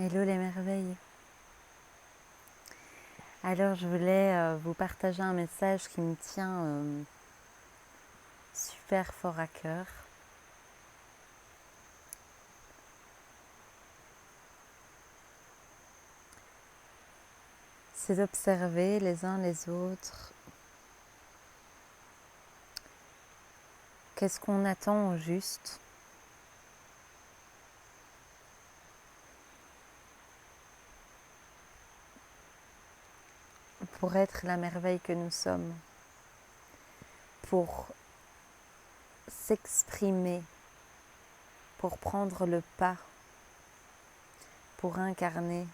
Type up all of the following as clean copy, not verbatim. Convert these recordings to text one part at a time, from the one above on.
Hello les merveilles. Alors je voulais vous partager un message qui me tient super fort à cœur. C'est d'observer les uns les autres. Qu'est-ce qu'on attend au juste ? Pour être la merveille que nous sommes, pour s'exprimer, pour prendre le pas, pour incarner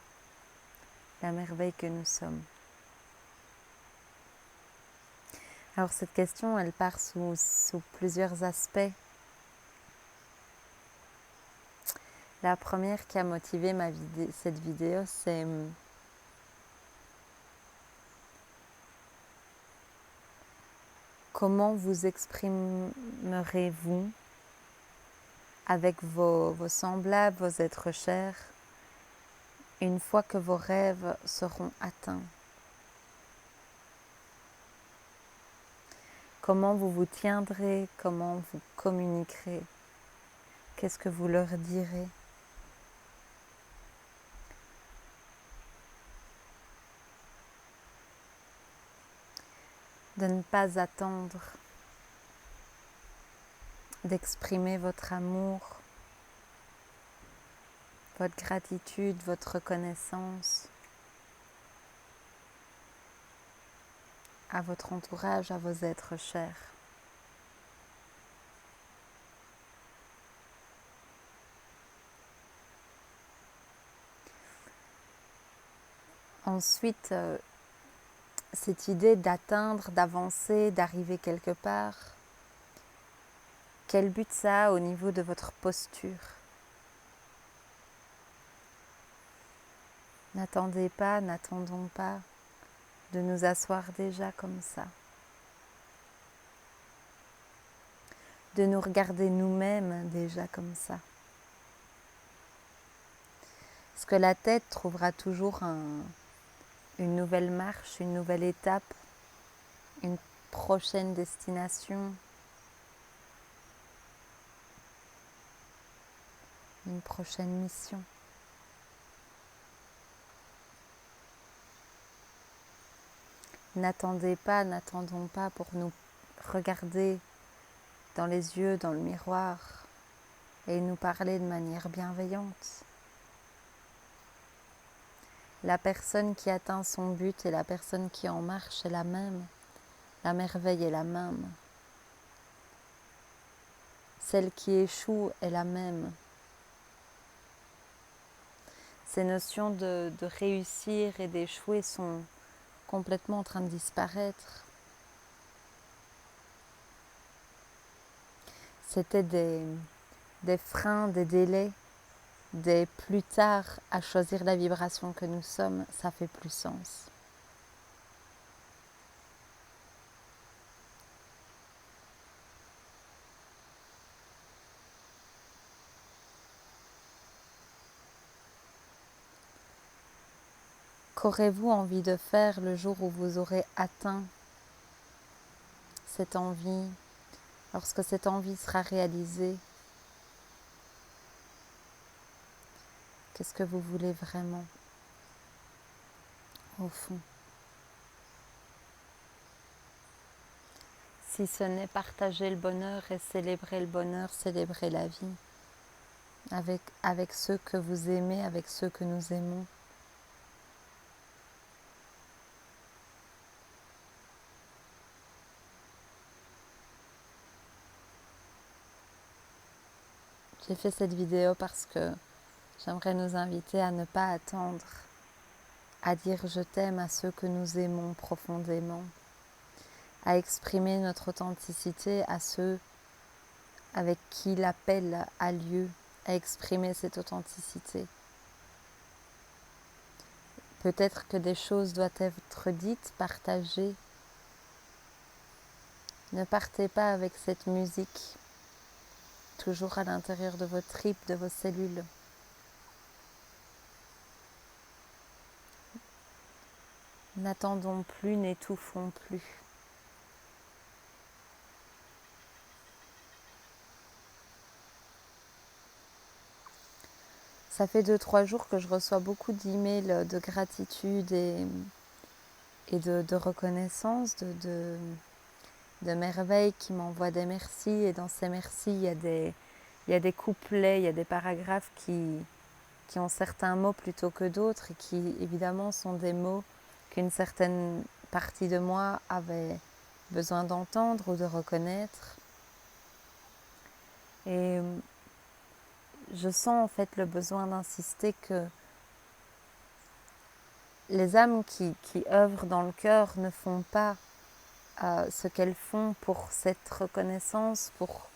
la merveille que nous sommes. Alors cette question, elle part sous plusieurs aspects. La première qui a motivé cette vidéo, c'est comment vous exprimerez-vous avec vos semblables, vos êtres chers, une fois que vos rêves seront atteints? Comment vous vous tiendrez? Comment vous communiquerez? Qu'est-ce que vous leur direz? De ne pas attendre d'exprimer votre amour, votre gratitude, votre reconnaissance à votre entourage, à vos êtres chers. Ensuite, cette idée d'atteindre, d'avancer, d'arriver quelque part, quel but ça a au niveau de votre posture? N'attendons pas de nous asseoir déjà comme ça. De nous regarder nous-mêmes déjà comme ça. Parce que la tête trouvera toujours une nouvelle marche, une nouvelle étape, une prochaine destination, une prochaine mission. N'attendons pas pour nous regarder dans les yeux, dans le miroir et nous parler de manière bienveillante. La personne qui atteint son but et la personne qui en marche est la même. La merveille est la même. Celle qui échoue est la même. Ces notions de réussir et d'échouer sont complètement en train de disparaître. C'était des freins, des délais, des plus tard à choisir la vibration que nous sommes, ça fait plus sens. Qu'aurez-vous envie de faire le jour où vous aurez atteint cette envie, lorsque cette envie sera réalisée? Qu'est-ce que vous voulez vraiment, au fond? Si ce n'est partager le bonheur et célébrer le bonheur, célébrer la vie, avec ceux que vous aimez, avec ceux que nous aimons. J'ai fait cette vidéo parce que j'aimerais nous inviter à ne pas attendre, à dire je t'aime à ceux que nous aimons profondément, à exprimer notre authenticité à ceux avec qui l'appel a lieu, à exprimer cette authenticité. Peut-être que des choses doivent être dites, partagées. Ne partez pas avec cette musique toujours à l'intérieur de vos tripes, de vos cellules. N'attendons plus, n'étouffons plus. Ça fait 2-3 jours que je reçois beaucoup d'emails de gratitude et de reconnaissance, de merveilles qui m'envoient des merci. Et dans ces merci, il y a des couplets, il y a des paragraphes qui ont certains mots plutôt que d'autres et qui évidemment sont des mots qu'une certaine partie de moi avait besoin d'entendre ou de reconnaître. Et je sens en fait le besoin d'insister que les âmes qui œuvrent dans le cœur ne font pas ce qu'elles font pour cette reconnaissance, pour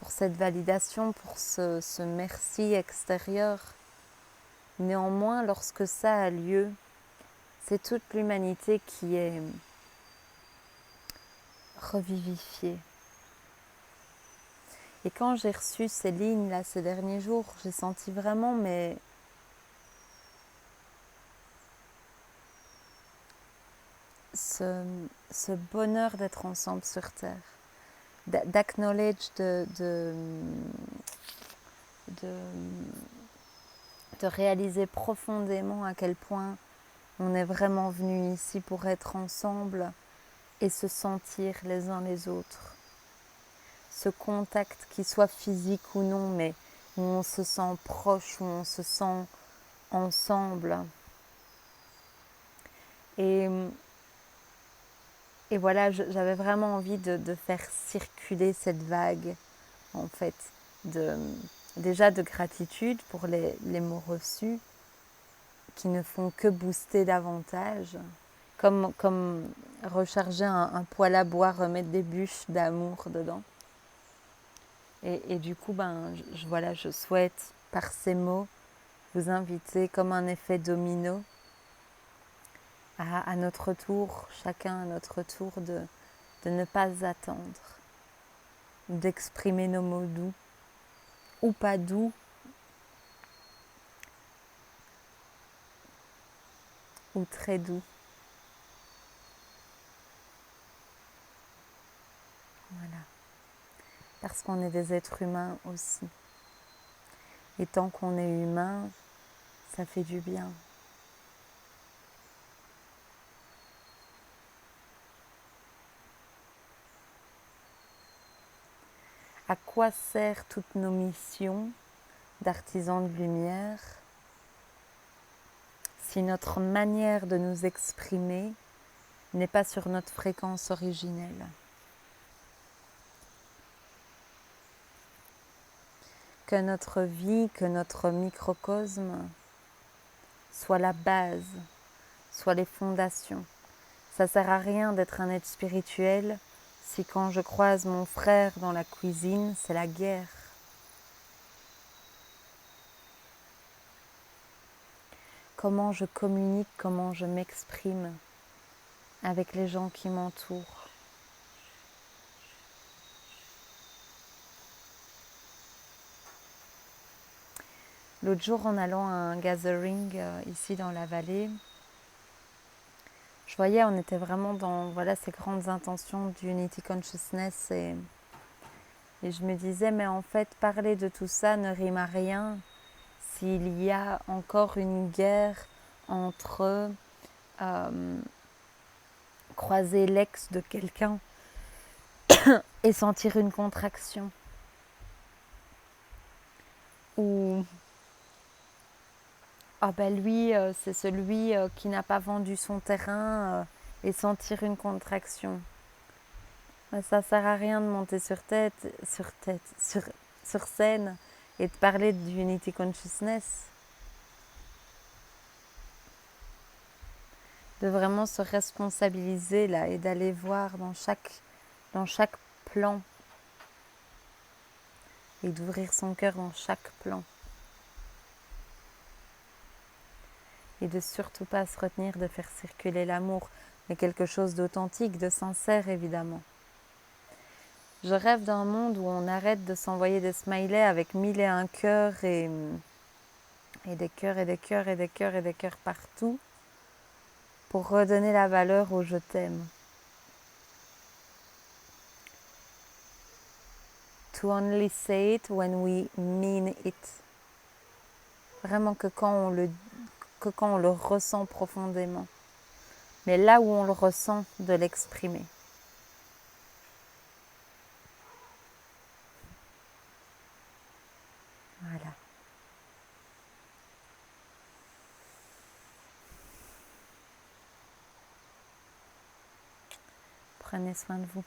cette validation, pour ce merci extérieur. Néanmoins, lorsque ça a lieu, c'est toute l'humanité qui est revivifiée. Et quand j'ai reçu ces lignes là ces derniers jours, j'ai senti vraiment ce bonheur d'être ensemble sur Terre, d'acknowledge, de réaliser profondément à quel point on est vraiment venu ici pour être ensemble et se sentir les uns les autres. Ce contact, qui soit physique ou non, mais où on se sent proche, où on se sent ensemble. Et voilà, j'avais vraiment envie de faire circuler cette vague, en fait, déjà de gratitude pour les mots reçus, qui ne font que booster davantage, comme recharger un poêle à bois, remettre des bûches d'amour dedans. Et du coup, voilà, je souhaite, par ces mots, vous inviter comme un effet domino à notre tour, chacun à notre tour, de ne pas attendre, d'exprimer nos mots doux ou pas doux, ou très doux. Voilà. Parce qu'on est des êtres humains aussi. Et tant qu'on est humain, ça fait du bien. À quoi sert toutes nos missions d'artisans de lumière si notre manière de nous exprimer n'est pas sur notre fréquence originelle? Que notre vie, que notre microcosme soit la base, soit les fondations. Ça ne sert à rien d'être un être spirituel si quand je croise mon frère dans la cuisine, c'est la guerre. Comment je communique, comment je m'exprime avec les gens qui m'entourent. L'autre jour, en allant à un gathering ici dans la vallée, je voyais, on était vraiment dans ces grandes intentions d'Unity Consciousness et je me disais, mais en fait, parler de tout ça ne rime à rien s'il y a encore une guerre entre croiser l'ex de quelqu'un et sentir une contraction. Ou lui, c'est celui qui n'a pas vendu son terrain et sentir une contraction. Mais ça sert à rien de monter sur scène et de parler d'Unity Consciousness. De vraiment se responsabiliser là et d'aller voir dans chaque plan et d'ouvrir son cœur dans chaque plan. Et de surtout pas se retenir de faire circuler l'amour, mais quelque chose d'authentique, de sincère évidemment. Je rêve d'un monde où on arrête de s'envoyer des smileys avec 1001 cœurs et des cœurs et des cœurs et des cœurs et des cœurs partout. pour redonner la valeur au je t'aime. To only say it when we mean it. Vraiment que quand on le ressent profondément. Mais là où on le ressent, de l'exprimer. Voilà. Prenez soin de vous.